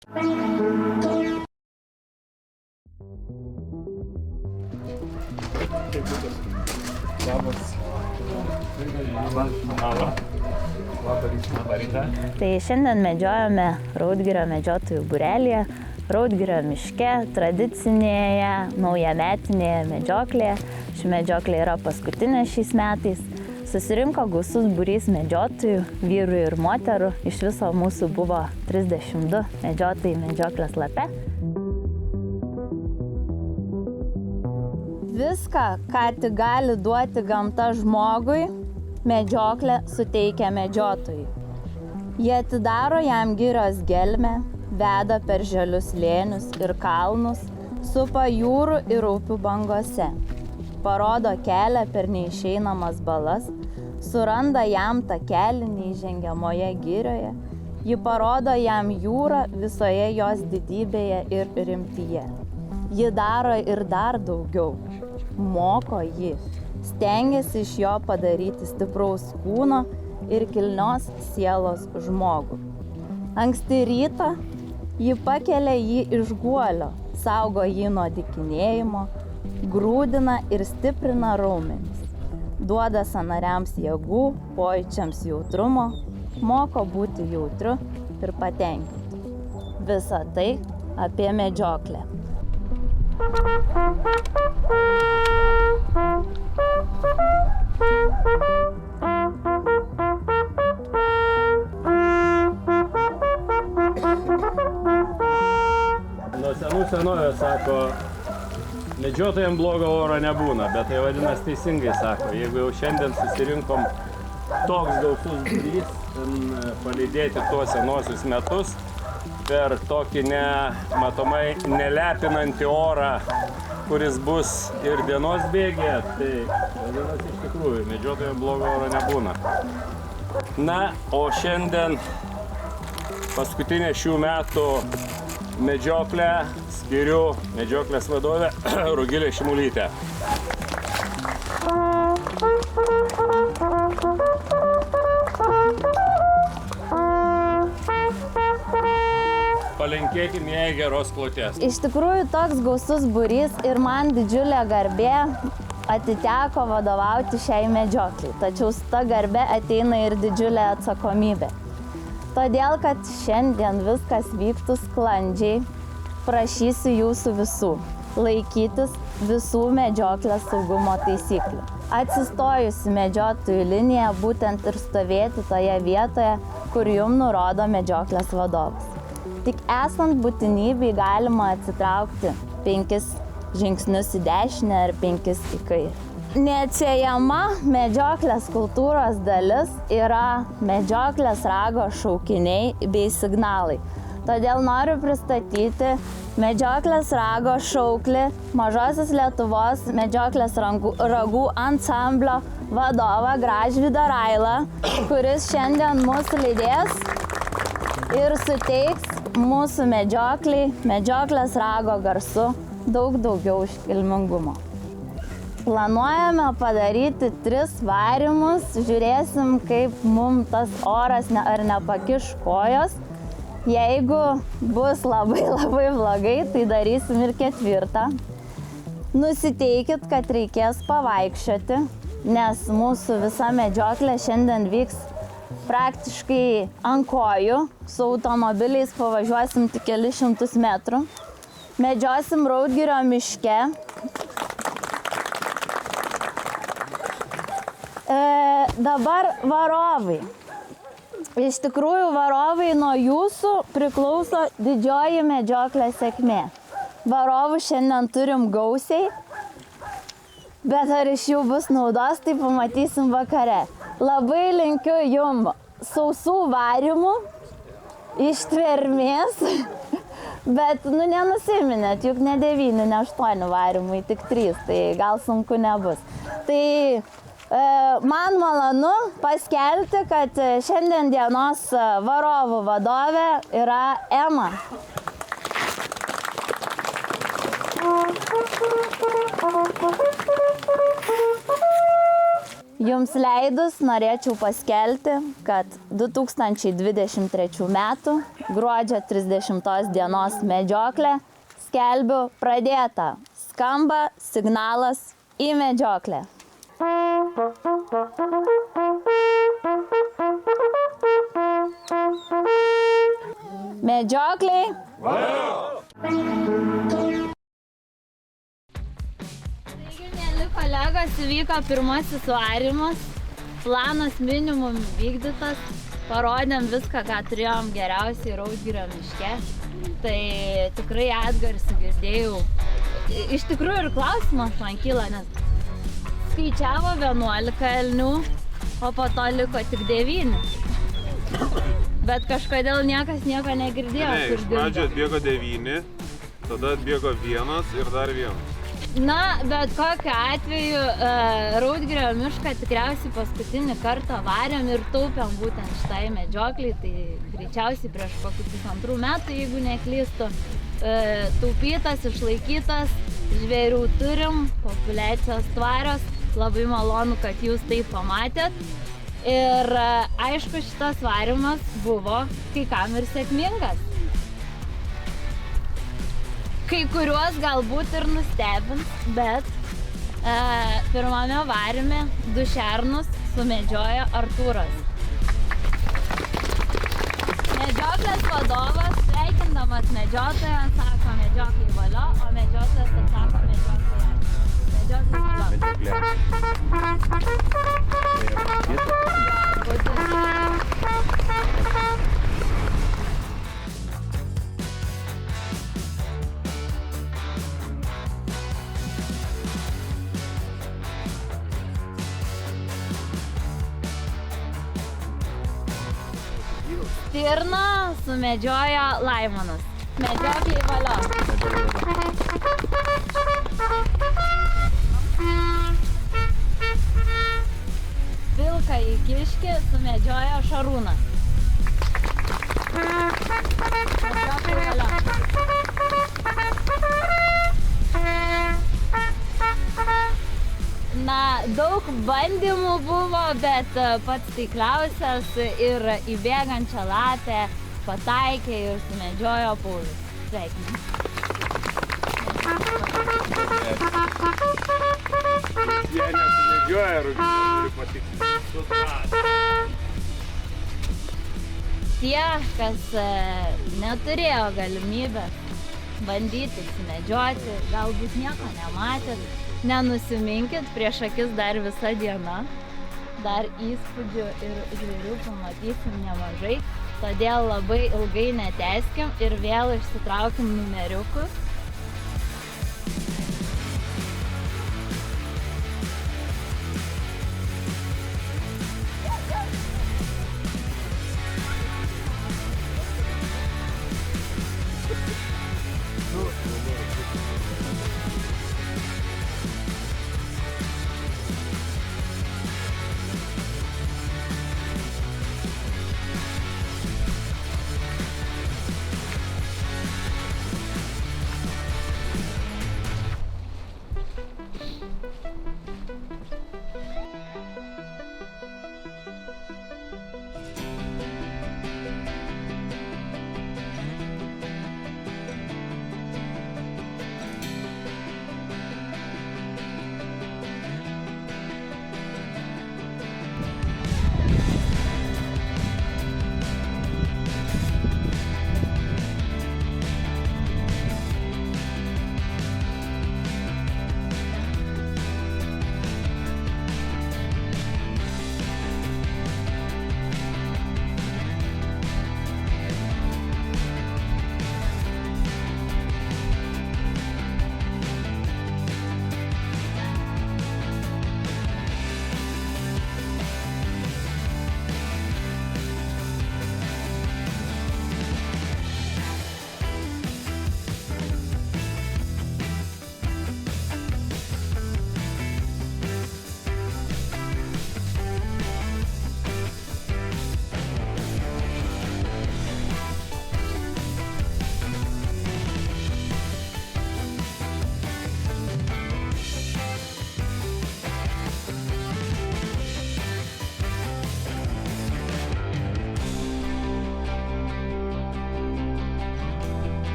Tai šiandien medžiojame Raudgirio medžiotojų būrelyje, Raudgirio miške, tradicinėje, naujametinėje medžioklėje. Ši medžioklė yra paskutinė šiais metais. Susirinko gausus būrys medžiotojų, vyrų ir moterų. Iš viso mūsų buvo 32 medžiotojai medžioklės lape. Viską, ką tik gali duoti gamta žmogui, medžioklė suteikia medžiotojui. Jie atidaro jam girios gelmę, veda per žalius slėnius ir kalnus, supa jūrų ir upių bangose. Parodo kelią per neišeinamas balas, suranda jam takelį neįžengiamoje girioje, ji parodo jam jūrą visoje jos didybėje ir rimtyje. Ji daro ir dar daugiau, moko jį, stengiasi iš jo padaryti stipraus kūno ir kilnios sielos žmogų. Anksti rytą ji pakelia jį iš guolio, saugo jį nuo dykinėjimo, grūdina ir stiprina raumenis, duoda sąnariams jėgų, pojūčiams jautrumo, moko būti jautriu ir patenkintu. Visa tai apie medžioklę. Nuo senų senovės sako, medžiotojams blogo oro nebūna, bet tai vadinasi teisingai sako. Jeigu jau šiandien susirinkom toks gausus būrys, palydėti tuos senosius metus per tokį matomai nelepinantį orą, kuris bus ir dienos bėgėje, tai vadinasi iš tikrųjų medžiotojams blogo oro nebūna. Na, o šiandien paskutinė šių metų medžioklę skiriu medžioklės vadovę Rugilę Šimulytę. Palinkėkim jai geros kloties. Iš tikrųjų toks gausus būrys ir man didžiulė garbė atiteko vadovauti šiai medžioklei. Tačiau su ta garbe ateina ir didžiulė atsakomybė. Todėl, kad šiandien viskas vyktų sklandžiai, prašysiu jūsų visų laikytis visų medžioklės saugumo taisyklių. Atsistojusi medžiotojų liniją būtent ir stovėti toje vietoje, kur jums nurodo medžioklės vadovas. Tik esant būtinybei galima atsitraukti 5 žingsnius į dešinę ir 5 į kairę. Neatsiejama medžioklės kultūros dalis yra medžioklės rago šaukiniai bei signalai. Todėl noriu pristatyti medžioklės rago šauklį Mažosios Lietuvos medžioklės ragų ansamblio vadovą Gražvydą Railą, kuris šiandien mūsų lydės ir suteiks mūsų medžiokliai, medžioklės rago garsu daug daugiau iškilmingumo. Planuojame padaryti 3 varymus, žiūrėsim, kaip mums tas oras ar nepakiš kojos. Jeigu bus labai blogai, tai darysim ir 4. Nusiteikit, kad reikės pavaikščioti, nes mūsų visa medžioklė šiandien vyks praktiškai ant kojų. Su automobiliais pavažiuosim tik kelis šimtus metrų. Medžiosim Raudgirio miške. Dabar varovai. Iš tikrųjų, varovai nuo jūsų priklauso didžioji medžioklės sėkmė. Varovų šiandien turim gausiai, bet ar iš jų bus naudos, tai pamatysim vakare. Labai linkiu jum sausų varymų, ištvermės, bet nenusiminėt, juk ne 9, ne 8 varymai, tik 3, tai gal sunku nebus. Tai man malonu paskelbti, kad šiandien dienos varovų vadovė yra Ema. Jums leidus norėčiau paskelbti, kad 2023 metų gruodžio 30 dienos medžioklė skelbiu pradėtą. Skamba signalas į medžioklę. Medžiokliai. Taigi, mėly kolegos, įvyko pirmasis varymas. Planas minimum vykdytas. Parodėm viską, ką turėjom geriausiai Raudgirio miške. Tai tikrai atgarsį girdėjau. Iš tikrųjų ir klausimas man kyla, nes skaičiavo 11 elnių, o po to liko tik 9. Bet kažkodėl niekas nieko negirdėjo. Ne, iš pradžio atbėgo 9, tada atbėgo 1 ir dar 1. Na, bet kokiu atveju Raudgirio mišką tikriausiai paskutinį kartą varėm ir taupėm būtent šitai medžiokliai. Tai greičiausiai prieš kokį 1,5 metų, jeigu neklystu. Taupytas, išlaikytas, žvėrių turim, populiacijos tvarios. Labai malonu, kad jūs tai pamatėt. Ir aišku, šitas varymas buvo kai kam ir sėkmingas. Kai kuriuos galbūt ir nustebins, bet pirmame varyme 2 šernus sumedžiojo Artūras. Medžioklės vadovas, sveikindamas medžiotoją, sako medžioklei valio, o medžiotojas atsako medžioklei. Medžioklei valio. Stirną sumedžiojo Laimonas. Medžioklei valio. Vilką į kiškį sumedžiojo Šarūnas. Medžioklei valio. Na, daug bandymų buvo, bet pats taikliausias ir į bėgančią lapę pataikė ir sumedžiojo Paulius. Sveikinam. Jie nesumedžioja Raudgirio, turi patikti. Tie, kas neturėjo galimybės bandyti sumedžioti, galbūt nieko nematėt, nenusiminkit, prieš akis dar visa diena, dar įspūdžių ir žvėrių pamatysim nemažai, todėl labai ilgai netęskim ir vėl išsitraukim numeriukus.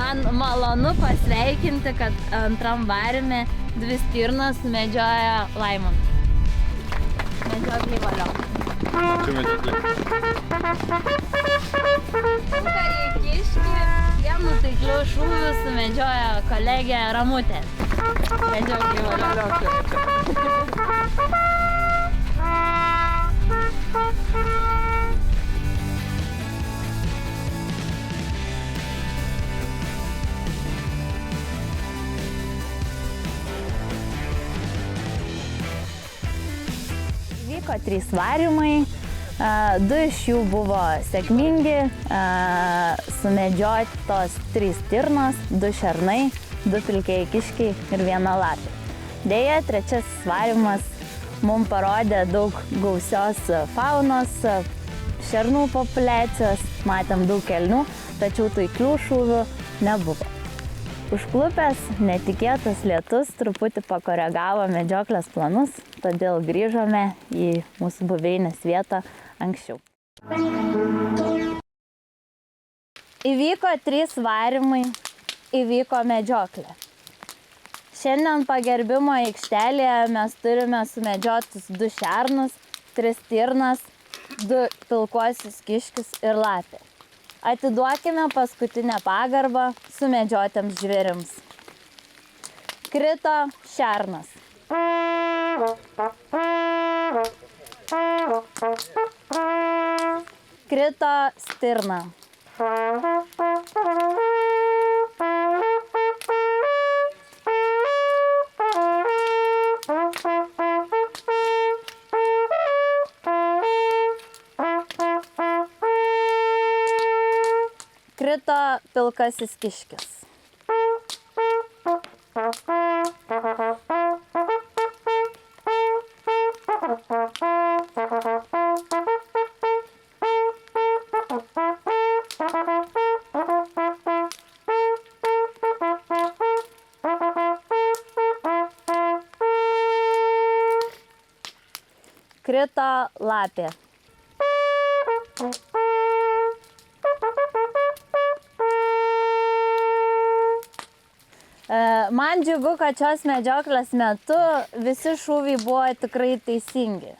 Man malonu pasveikinti, kad antram varyme 2 stirnas medžioja Laimonas. Medžioklį valio. Čia medžioklė. Karikiškį vienu taikliu šūviu sumedžioja kolegė Ramutė. Medžioklį valio. Vyko 3 varymai, 2 iš jų buvo sėkmingi, sumedžiotos 3 stirnos, 2 šernai, 2 pilkieji kiškiai ir 1 lapė. Deja, 3 varymas mums parodė daug gausios faunos, šernų populiacijos, matėm daug elnių, tačiau taiklių šūvių nebuvo. Užklupęs netikėtas lietus truputį pakoregavo medžioklės planus, todėl grįžome į mūsų buveinės vietą anksčiau. Įvyko 3 varymai, įvyko medžioklė. Šiandien pagerbimo aikštelėje mes turime sumedžiotus 2 šernus, 3 stirnas, 2 pilkuosius kiškius ir lapę. Atiduokime paskutinę pagarbą sumedžiotiems žvėrims. Krito šernas. Krito stirna. Krito pilkasis kiškis. Krito lapė. Man džiugu, kad šios medžioklės metu visi šūviai buvo tikrai teisingi.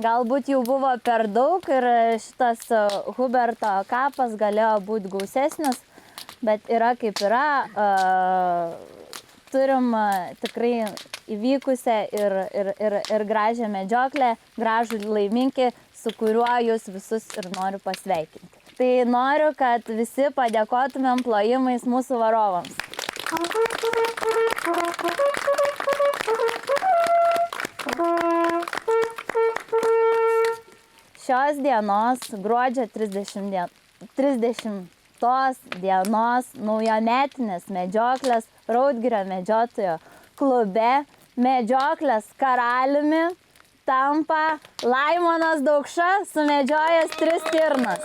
Galbūt jų buvo per daug ir šitas Huberto kapas galėjo būti gausesnis, bet yra kaip yra. Turim tikrai įvykusią ir gražią medžioklę, gražų laiminki, su kuriuo jūs visus ir noriu pasveikinti. Tai noriu, kad visi padėkotumėm plojimais mūsų varovams. Šios dienos, gruodžio 30 dienos naujametinės medžioklės Raudgirio medžiotojo klube medžioklės karaliumi tampa Laimonas Daukša, sumedžiojęs 3 stirnas.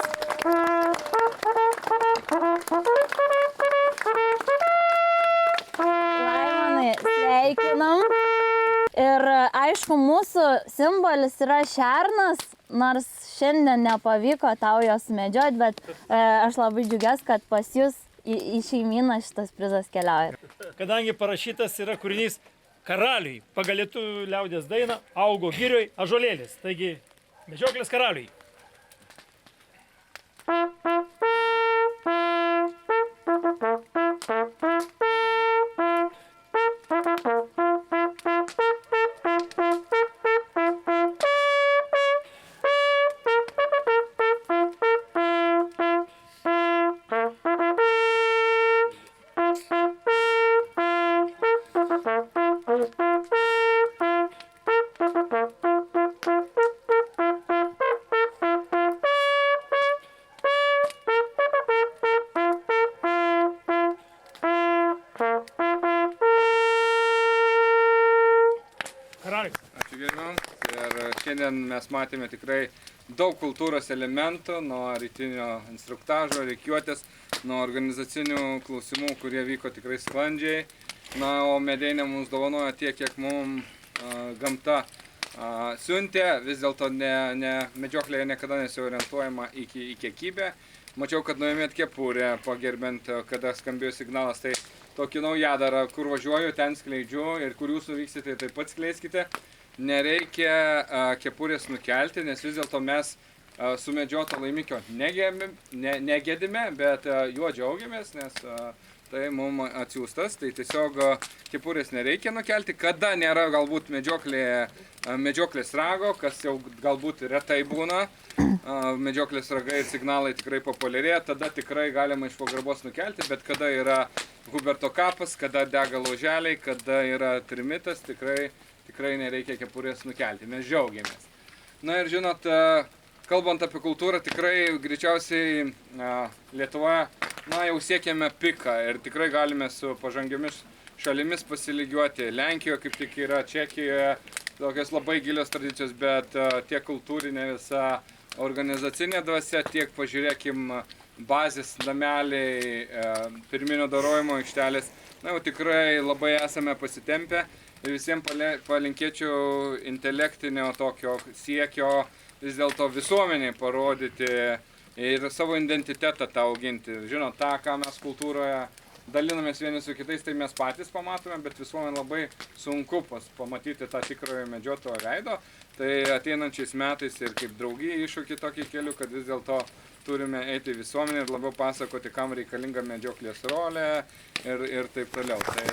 Laimonai, sveikinam. Ir aišku, mūsų simbolis yra šernas, nors šiandien nepavyko tau jos medžioti, bet aš labai džiugiuosi, kad pas jūs į šeimyną šitas prizas keliauja. Kadangi parašytas yra kūrinys Karaliui, pagal lietuvių liaudies dainą augo girioj ąžuolėlis, taigi medžioklės karaliui. Ačiū gerbiam. Ir šiandien mes matėme tikrai daug kultūros elementų, nuo rytinio instruktažo, rikiuotės, nuo organizacinių klausimų, kurie vyko tikrai sklandžiai. Na, o medeinė mums dovanojo tiek, kiek mums gamta siuntė. Vis dėlto medžioklėje niekada nesiorientuojama į kiekybę, Mačiau, kad nuėmėt kepurę, pagerbent, kada skambėjo signalas, tai tokį naujadarą, kur važiuoju, ten skleidžiu ir kur jūs nuvyksite, taip pat skleiskite. Nereikia kepurės nukelti, nes vis dėlto mes sumedžioto laimikio negėdime, bet juo džiaugiamės, nes tai mums atsiųstas, tai tiesiog kepurės nereikia nukelti, kada nėra galbūt medžioklės rago, kas jau galbūt retai būna, medžioklės ragai ir signalai tikrai populiarėja, tada tikrai galima iš pagarbos nukelti, bet kada yra Huberto kapas, kada dega lauželiai, kada yra trimitas, tikrai nereikia kepurės nukelti, mes džiaugiamės. Na ir žinot, kalbant apie kultūrą, tikrai greičiausiai Lietuvoje jau siekėme piką ir tikrai galime su pažangiomis šalimis pasilygiuoti. Lenkijoje kaip tik yra, Čekijoje tokios labai gilios tradicijos, bet tiek kultūrinė visa organizacinė dvasia, tiek pažiūrėkim bazės nameliai, pirminio dorojimo aikštelės. Jau tikrai labai esame pasitempę ir visiems palinkėčiau intelektinio tokio siekio vis dėlto visuomeniai parodyti ir savo identitetą tą auginti. Žinot, tą, ką mes kultūroje dalinamės vieni su kitais, tai mes patys pamatome, bet visuomenė labai sunku pamatyti tą tikrojo medžiotojo veido. Tai ateinančiais metais ir kaip draugija iššūkį tokį keliu, kad vis dėlto turime eiti į visuomenę ir labiau pasakoti, kam reikalinga medžioklės rolė ir taip toliau. Tai...